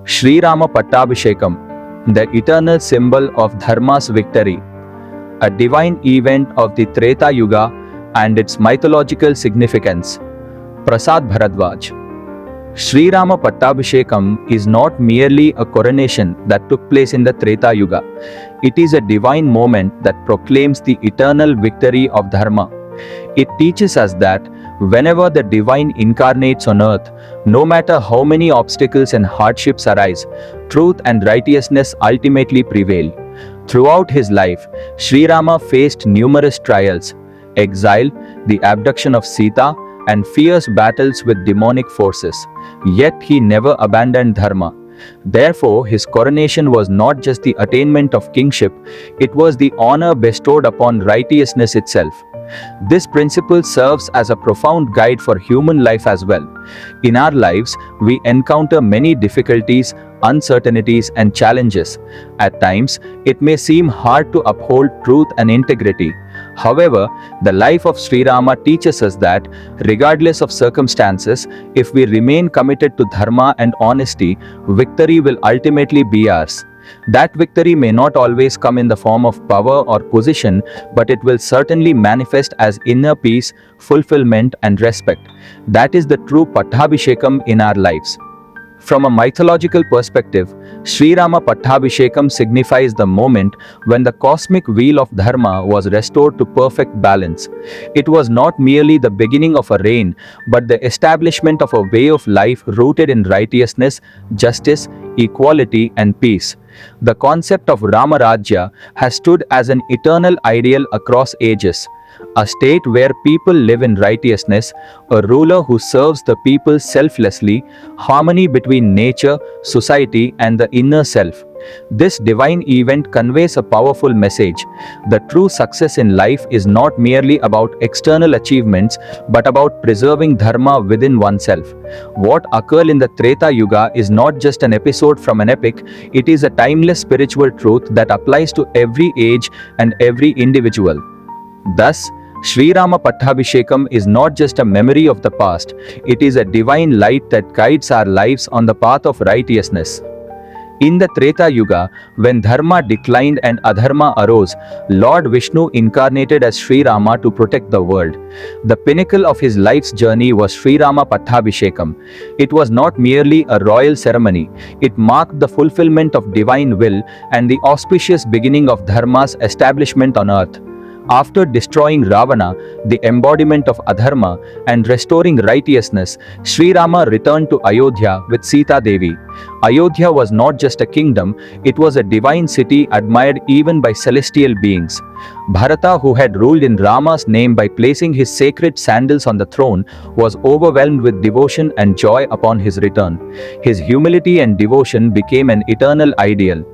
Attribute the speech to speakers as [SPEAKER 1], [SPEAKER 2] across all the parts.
[SPEAKER 1] Sri Rama Pattabhishekam, the eternal symbol of Dharma's victory, a divine event of the Treta Yuga and its mythological significance. Prasad Bharadwaj. Sri Rama Pattabhishekam is not merely a coronation that took place in the Treta Yuga. It is a divine moment that proclaims the eternal victory of Dharma. It teaches us that whenever the divine incarnates on earth, no matter how many obstacles and hardships arise, truth and righteousness ultimately prevail. Throughout his life, Sri Rama faced numerous trials: exile, the abduction of Sita, and fierce battles with demonic forces. Yet he never abandoned Dharma. Therefore, his coronation was not just the attainment of kingship, it was the honor bestowed upon righteousness itself. This principle serves as a profound guide for human life as well. In our lives, we encounter many difficulties, uncertainties, and challenges. At times, it may seem hard to uphold truth and integrity. However, the life of Sri Rama teaches us that, regardless of circumstances, if we remain committed to Dharma and honesty, victory will ultimately be ours. That victory may not always come in the form of power or position, but it will certainly manifest as inner peace, fulfillment, and respect. That is the true Pattabhishekam in our lives. From a mythological perspective, Sri Rama Pattabhishekam signifies the moment when the cosmic wheel of Dharma was restored to perfect balance. It was not merely the beginning of a reign, but the establishment of a way of life rooted in righteousness, justice, equality, and peace. The concept of Ram Rajya has stood as an eternal ideal across ages. A state where people live in righteousness, a ruler who serves the people selflessly, harmony between nature, society, and the inner self. This divine event conveys a powerful message. The true success in life is not merely about external achievements, but about preserving Dharma within oneself. What occurred in the Treta Yuga is not just an episode from an epic, it is a timeless spiritual truth that applies to every age and every individual. Thus, Sri Rama Pattabhishekam is not just a memory of the past, it is a divine light that guides our lives on the path of righteousness. In the Treta Yuga, when Dharma declined and Adharma arose, Lord Vishnu incarnated as Sri Rama to protect the world. The pinnacle of his life's journey was Sri Rama Pattabhishekam. It was not merely a royal ceremony, it marked the fulfillment of divine will and the auspicious beginning of Dharma's establishment on earth. After destroying Ravana, the embodiment of Adharma, and restoring righteousness, Sri Rama returned to Ayodhya with Sita Devi. Ayodhya was not just a kingdom, it was a divine city admired even by celestial beings. Bharata, who had ruled in Rama's name by placing his sacred sandals on the throne, was overwhelmed with devotion and joy upon his return. His humility and devotion became an eternal ideal.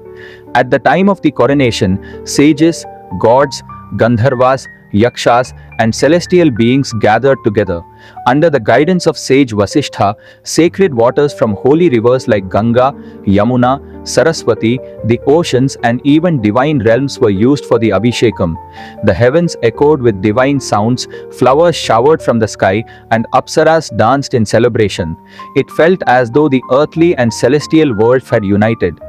[SPEAKER 1] At the time of the coronation, sages, gods, Gandharvas, Yakshas, and celestial beings gathered together. Under the guidance of sage Vasishtha, sacred waters from holy rivers like Ganga, Yamuna, Saraswati, the oceans, and even divine realms were used for the Abhishekam. The heavens echoed with divine sounds, flowers showered from the sky, and Apsaras danced in celebration. It felt as though the earthly and celestial worlds had united.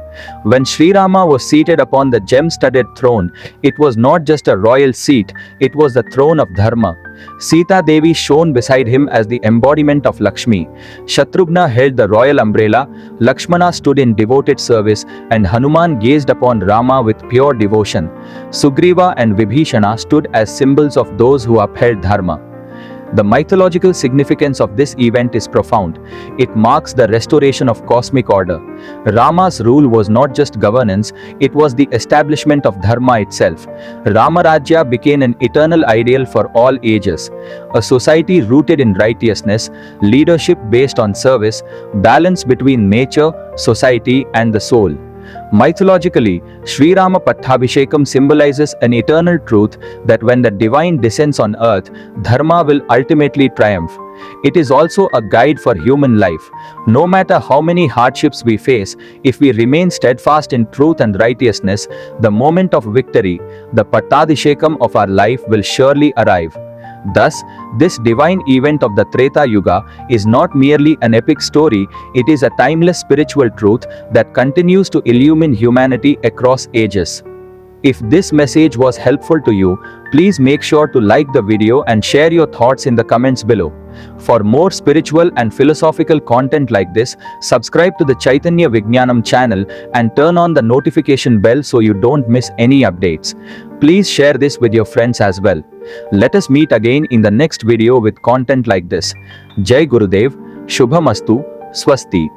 [SPEAKER 1] When Sri Rama was seated upon the gem-studded throne, it was not just a royal seat, it was the throne of Dharma. Sita Devi shone beside him as the embodiment of Lakshmi. Shatrughna held the royal umbrella, Lakshmana stood in devoted service, and Hanuman gazed upon Rama with pure devotion. Sugriva and Vibhishana stood as symbols of those who upheld Dharma. The mythological significance of this event is profound. It marks the restoration of cosmic order. Rama's rule was not just governance, it was the establishment of Dharma itself. Ram Rajya became an eternal ideal for all ages. A society rooted in righteousness, leadership based on service, balance between nature, society, and the soul. Mythologically, Sri Rama Pattabhishekam symbolizes an eternal truth that when the divine descends on earth, Dharma will ultimately triumph. It is also a guide for human life. No matter how many hardships we face, if we remain steadfast in truth and righteousness, the moment of victory, the Pattabhishekam of our life will surely arrive. Thus, this divine event of the Treta Yuga is not merely an epic story, it is a timeless spiritual truth that continues to illumine humanity across ages. If this message was helpful to you, please make sure to like the video and share your thoughts in the comments below. For more spiritual and philosophical content like this, subscribe to the Chaitanya Vijnanam channel and turn on the notification bell so you don't miss any updates. Please share this with your friends as well. Let us meet again in the next video with content like this. Jai Gurudev, Shubhamastu, Swasti.